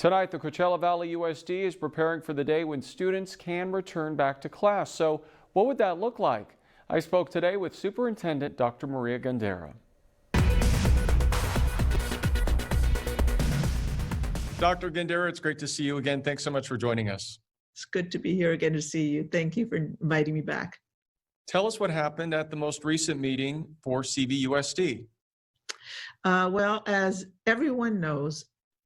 Tonight, the Coachella Valley USD is preparing for the day when students can return back to class. So what would that look like? I spoke today with Superintendent Dr. Maria Gandera. Dr. Gandera, it's great to see you again. Thanks so much for joining us. It's good to be here again to see you. Thank you for inviting me back. Tell us what happened at the most recent meeting for CVUSD. Well, as everyone knows,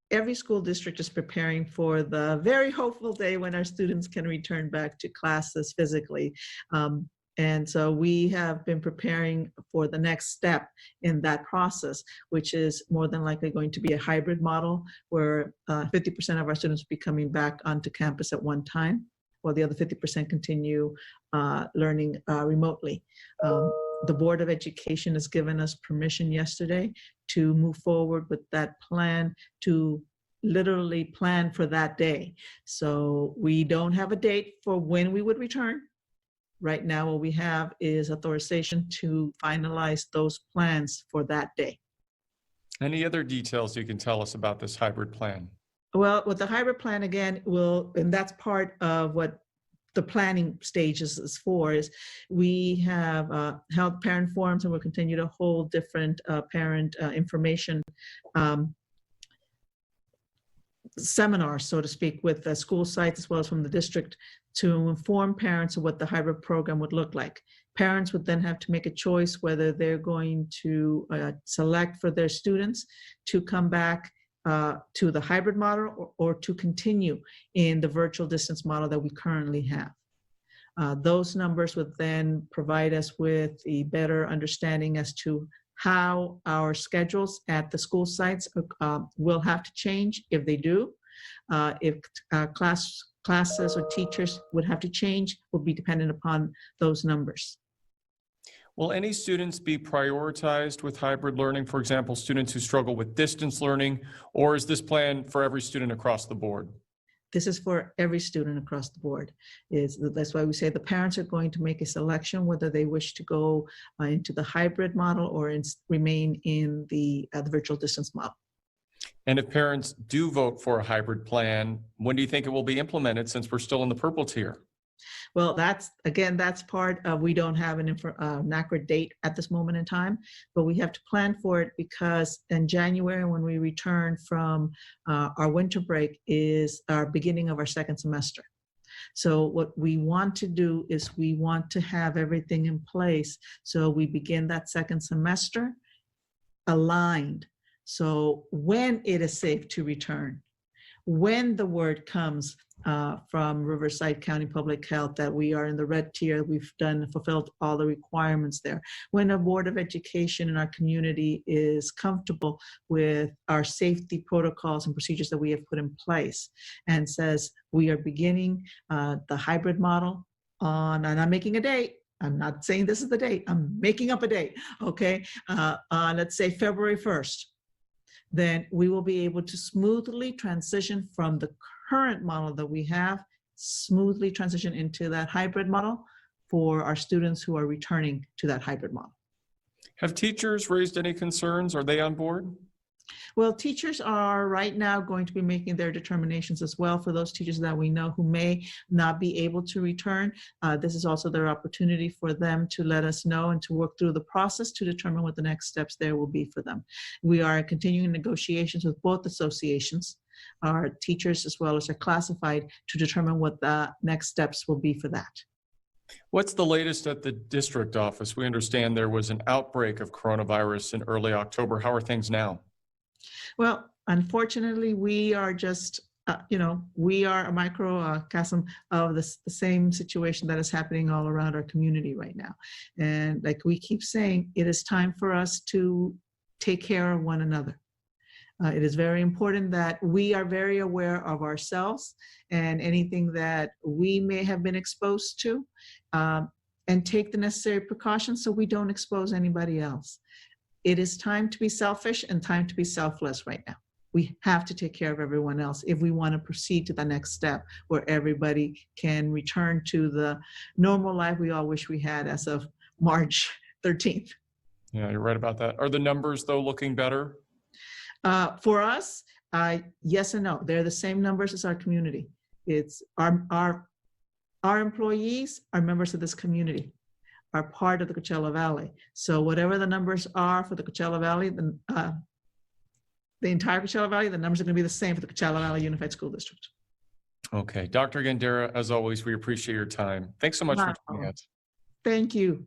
every school district is preparing for the very hopeful day when our students can return back to classes physically. And so we have been preparing for the next step in that process, which is more than likely going to be a hybrid model where 50% of our students will be coming back onto campus at one time, while the other 50% continue learning remotely. The Board of Education has given us permission yesterday to move forward with that plan, to literally plan for that day. So we don't have a date for when we would return. Right now, what we have is authorization to finalize those plans for that day. Any other details you can tell us about this hybrid plan? Well, with the hybrid plan, again, and that's part of what the planning stages is for, is we have held parent forums and we'll continue to hold different parent information seminars, so to speak, with the school sites as well as from the district to inform parents of what the hybrid program would look like. Parents would then have to make a choice whether they're going to select for their students to come back to the hybrid model or to continue in the virtual distance model that we currently have. Those numbers would then provide us with a better understanding as to how our schedules at the school sites will have to change if they do. If classes or teachers would have to change will be dependent upon those numbers. Will any students be prioritized with hybrid learning, for example, students who struggle with distance learning, or is this plan for every student across the board? This is for every student across the board. That's why we say the parents are going to make a selection whether they wish to go into the hybrid model or remain in the virtual distance model. And if parents do vote for a hybrid plan, when do you think it will be implemented, since we're still in the purple tier? Well, that's part of, we don't have an accurate date at this moment in time, but we have to plan for it because in January, when we return from our winter break, is our beginning of our second semester. So what we want to do is we want to have everything in place so we begin that second semester aligned. So when it is safe to return, when the word comes from Riverside County Public Health that we are in the red tier, we've fulfilled all the requirements there. When a Board of Education in our community is comfortable with our safety protocols and procedures that we have put in place and says we are beginning the hybrid model on, and I'm making a date, I'm not saying this is the date, I'm making up a date, okay, let's say February 1st. Then we will be able to smoothly transition from the current model that we have, smoothly transition into that hybrid model for our students who are returning to that hybrid model. Have teachers raised any concerns? Are they on board? Well, teachers are right now going to be making their determinations as well. For those teachers that we know who may not be able to return, this is also their opportunity for them to let us know and to work through the process to determine what the next steps there will be for them. We are continuing negotiations with both associations, our teachers as well as our classified, to determine what the next steps will be for that. What's the latest at the district office? We understand there was an outbreak of coronavirus in early October. How are things now? Well, unfortunately, we are just, we are a microcosm of the same situation that is happening all around our community right now. And like we keep saying, it is time for us to take care of one another. It is very important that we are very aware of ourselves and anything that we may have been exposed to, and take the necessary precautions so we don't expose anybody else. It is time to be selfish and time to be selfless right now. We have to take care of everyone else if we want to proceed to the next step where everybody can return to the normal life we all wish we had as of March 13th. Yeah, you're right about that. Are the numbers, though, looking better? For us, Yes and no. They're the same numbers as our community. It's our employees are members of this community, are part of the Coachella Valley. So whatever the numbers are for the Coachella Valley, the entire Coachella Valley, the numbers are going to be the same for the Coachella Valley Unified School District. Okay. Dr. Gandera, as always, we appreciate your time. Thanks so much for joining Wow. us. Thank you.